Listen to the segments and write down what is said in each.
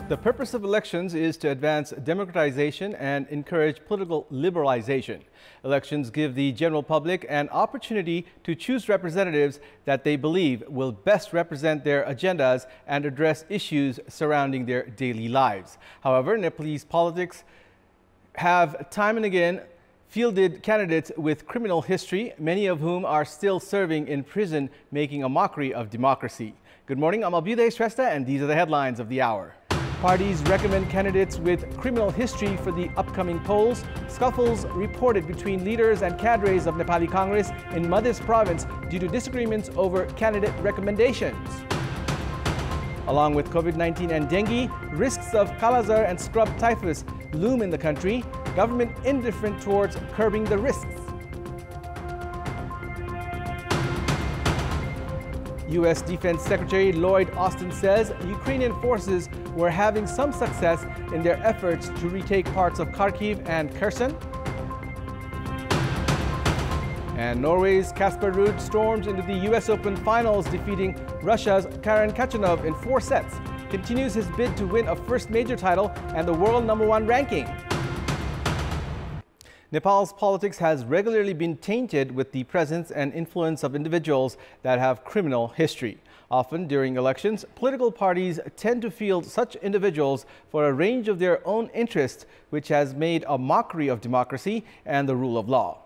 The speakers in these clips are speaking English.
The purpose of elections is to advance democratization and encourage political liberalization. Elections give the general public an opportunity to choose representatives that they believe will best represent their agendas and address issues surrounding their daily lives. However, Nepalese politics have time and again fielded candidates with criminal history, many of whom are still serving in prison, making a mockery of democracy. Good morning, I'm Abheudaya Shrestha, and these are the headlines of the hour. Parties recommend candidates with criminal history for the upcoming polls. Scuffles reported between leaders and cadres of Nepali Congress in Madhya province due to disagreements over candidate recommendations. Along with COVID-19 and dengue, risks of Kala-Azar and scrub typhus loom in the country. Government indifferent towards curbing the risks. U.S. Defense Secretary Lloyd Austin says Ukrainian forces were having some success in their efforts to retake parts of Kharkiv and Kherson. And Norway's Kasper Ruud storms into the U.S. Open finals, defeating Russia's Karen Khachanov in 4 sets. Continues his bid to win a first major title and the world #1 ranking. Nepal's politics has regularly been tainted with the presence and influence of individuals that have criminal history. Often during elections, political parties tend to field such individuals for a range of their own interests, which has made a mockery of democracy and the rule of law.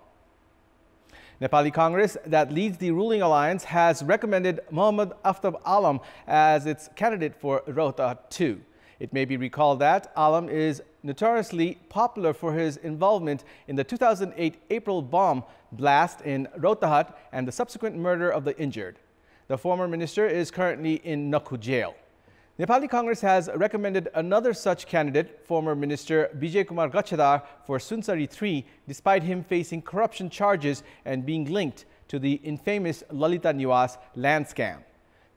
Nepali Congress, that leads the ruling alliance, has recommended Mohammad Aftab Alam as its candidate for Rohtak 2. It may be recalled that Alam is notoriously popular for his involvement in the 2008 April bomb blast in Rohtak and the subsequent murder of the injured. The former minister is currently in Nakhu jail. Nepali Congress has recommended another such candidate, former Minister Bijay Kumar Gachadar, for Sunsari 3, despite him facing corruption charges and being linked to the infamous Lalita Niwas land scam.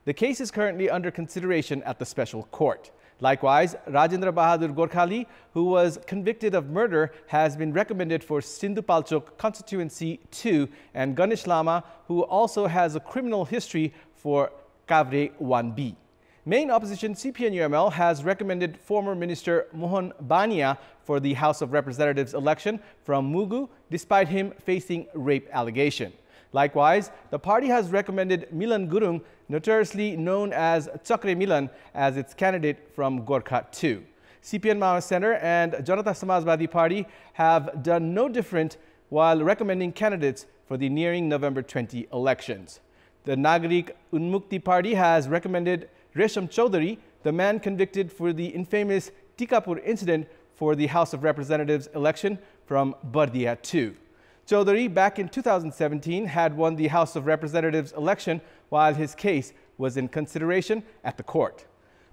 The case is currently under consideration at the special court. Likewise, Rajendra Bahadur Gorkhali, who was convicted of murder, has been recommended for Sindhupalchok Constituency 2, and Ganesh Lama, who also has a criminal history, for Kavre 1B. Main opposition CPN-UML has recommended former Minister Mohan Bania for the House of Representatives election from Mugu, despite him facing rape allegation. Likewise, the party has recommended Milan Gurung, notoriously known as Chakre Milan, as its candidate from Gorkha 2. CPN Maoist Center and Janata Samajwadi Party have done no different while recommending candidates for the nearing November 20 elections. The Nagarik Unmukti Party has recommended Resham Chaudhary, the man convicted for the infamous Tikapur incident, for the House of Representatives election from Bardia 2. Chaudhary, back in 2017, had won the House of Representatives election while his case was in consideration at the court.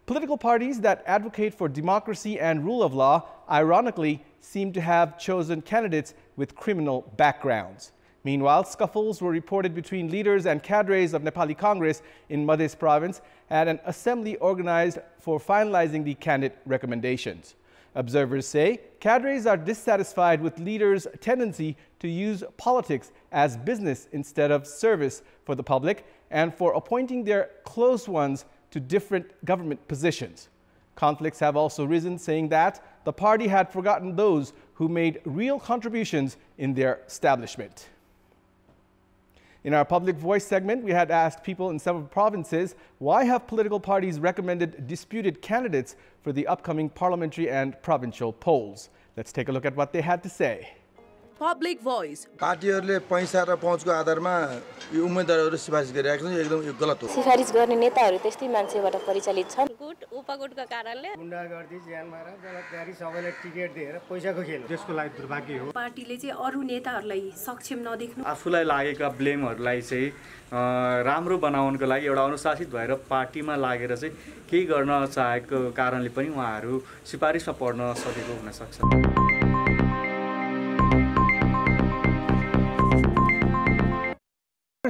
Political parties that advocate for democracy and rule of law, ironically, seem to have chosen candidates with criminal backgrounds. Meanwhile, scuffles were reported between leaders and cadres of Nepali Congress in Madhya province at an assembly organized for finalizing the candidate recommendations. Observers say cadres are dissatisfied with leaders' tendency to use politics as business instead of service for the public and for appointing their close ones to different government positions. Conflicts have also risen, saying that the party had forgotten those who made real contributions in their establishment. In our Public Voice segment, we had asked people in several provinces, why have political parties recommended disputed candidates for the upcoming parliamentary and provincial polls? Let's take a look at what they had to say. Public Voice. पार्टीहरुले पैसा र पहुँचको आधारमा यो उम्मेदवारहरु सिफारिस गरिरहेका छन्, यो एकदम यो गलत हो। सिफारिस गर्ने नेताहरु त्यस्तै मान्छेबाट परिचालित छन्। गुट उपगुटका कारणले गुण्डागर्दी ज्यानमारा बलात्कारी सबैलाई टिकट दिएर पैसाको खेल त्यसको लागि दुर्भाग्य हो। पार्टीले चाहिँ अरु नेताहरुलाई सक्षम नदेख्नु, आफुलाई लागेका ब्लेमहरुलाई चाहिँ राम्रो बनाउनको लागि एउटा अनुशासित भएर पार्टीमा लागेर चाहिँ केही गर्न चाहेको कारणले पनि उहाँहरु सिफारिसमा पर्न सकेको हुन सक्छ।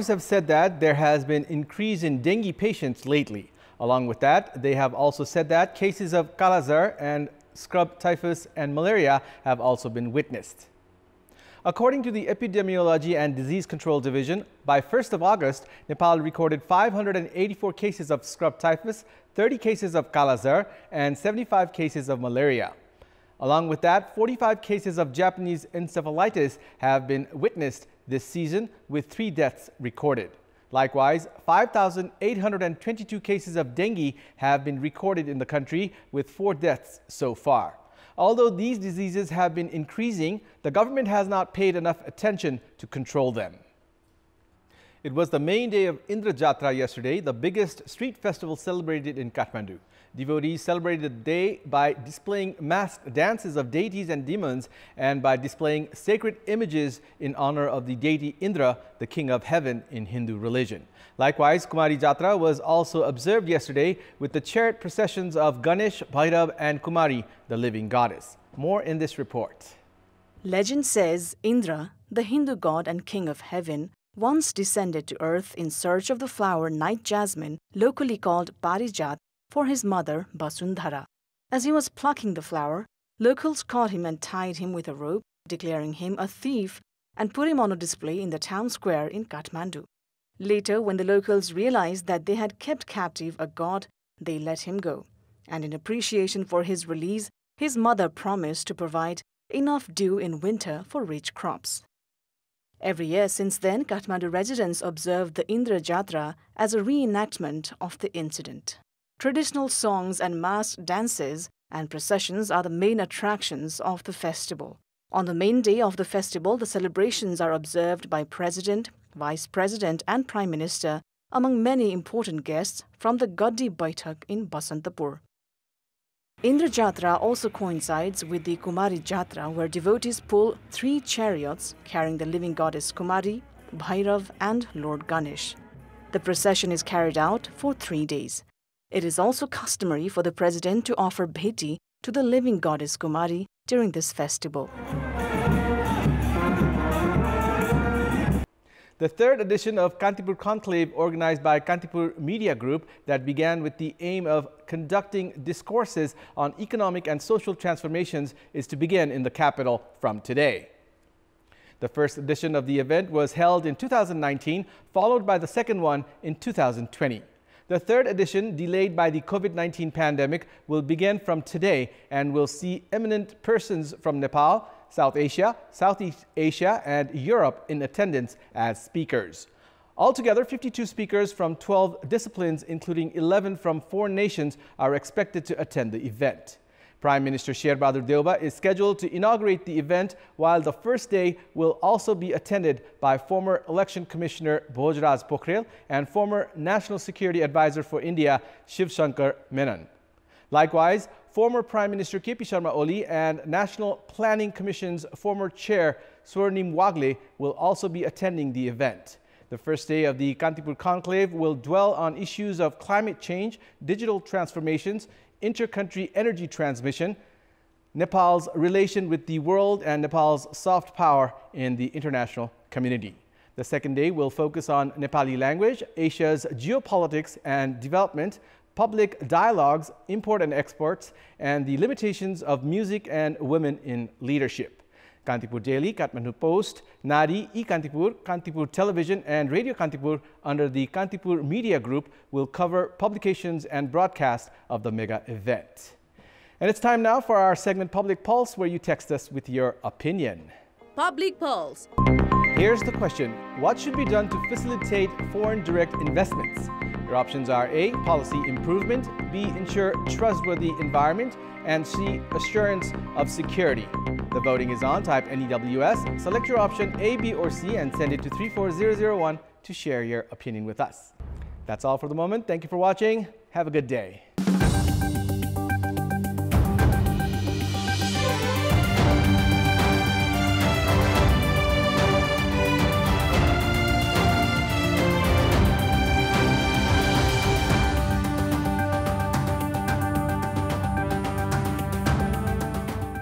Have said that there has been increase in dengue patients lately. Along with that, they have also said that cases of Kala-Azar and scrub typhus and malaria have also been witnessed. According to the Epidemiology and Disease Control Division, by 1st of August, Nepal recorded 584 cases of scrub typhus, 30 cases of Kala-Azar, and 75 cases of malaria. Along with that, 45 cases of Japanese encephalitis have been witnessed this season, with 3 deaths recorded. Likewise, 5,822 cases of dengue have been recorded in the country, with 4 deaths so far. Although these diseases have been increasing, the government has not paid enough attention to control them. It was the main day of Indra Jatra yesterday, the biggest street festival celebrated in Kathmandu. Devotees celebrated the day by displaying masked dances of deities and demons and by displaying sacred images in honor of the deity Indra, the king of heaven in Hindu religion. Likewise, Kumari Jatra was also observed yesterday with the chariot processions of Ganesh, Bhairav and Kumari, the living goddess. More in this report. Legend says Indra, the Hindu god and king of heaven, once descended to earth in search of the flower night jasmine, locally called Parijat, for his mother Vasundhara. As he was plucking the flower, locals caught him and tied him with a rope, declaring him a thief, and put him on a display in the town square in Kathmandu. Later, when the locals realized that they had kept captive a god, they let him go. And in appreciation for his release, his mother promised to provide enough dew in winter for rich crops. Every year since then, Kathmandu residents observed the Indra Jatra as a reenactment of the incident. Traditional songs and masked dances and processions are the main attractions of the festival. On the main day of the festival, the celebrations are observed by President, Vice President and Prime Minister, among many important guests from the Gaddi Baitak in Basantapur. Indra Jatra also coincides with the Kumari Jatra, where devotees pull 3 chariots carrying the living goddess Kumari, Bhairav and Lord Ganesh. The procession is carried out for 3 days. It is also customary for the president to offer bheti to the living goddess Kumari during this festival. The 3rd edition of Kantipur Conclave, organized by Kantipur Media Group, that began with the aim of conducting discourses on economic and social transformations, is to begin in the capital from today. The first edition of the event was held in 2019, followed by the second one in 2020. The 3rd edition, delayed by the COVID-19 pandemic, will begin from today and will see eminent persons from Nepal, South Asia, Southeast Asia and Europe in attendance as speakers. Altogether, 52 speakers from 12 disciplines, including 11 from 4 nations, are expected to attend the event. Prime Minister Sherbahadur Deuba is scheduled to inaugurate the event, while the first day will also be attended by former Election Commissioner Bhojraj Pokhrel and former National Security Advisor for India Shiv Shankar Menon. Likewise, former Prime Minister KP Sharma Oli and National Planning Commission's former Chair Swarnim Wagle will also be attending the event. The first day of the Kantipur Conclave will dwell on issues of climate change, digital transformations, inter-country energy transmission, Nepal's relation with the world and Nepal's soft power in the international community. The second day will focus on Nepali language, Asia's geopolitics and development, public dialogues, import and exports, and the limitations of music and women in leadership. Kantipur Daily, Kathmandu Post, Nari, e-Kantipur, Kantipur Television and Radio Kantipur under the Kantipur Media Group will cover publications and broadcasts of the mega event. And it's time now for our segment Public Pulse, where you text us with your opinion. Public Pulse. Here's the question: what should be done to facilitate foreign direct investments? Your options are A, policy improvement, B, ensure trustworthy environment, and C, assurance of security. The voting is on. Type NEWS, select your option A, B, or C, and send it to 34001 to share your opinion with us. That's all for the moment. Thank you for watching. Have a good day.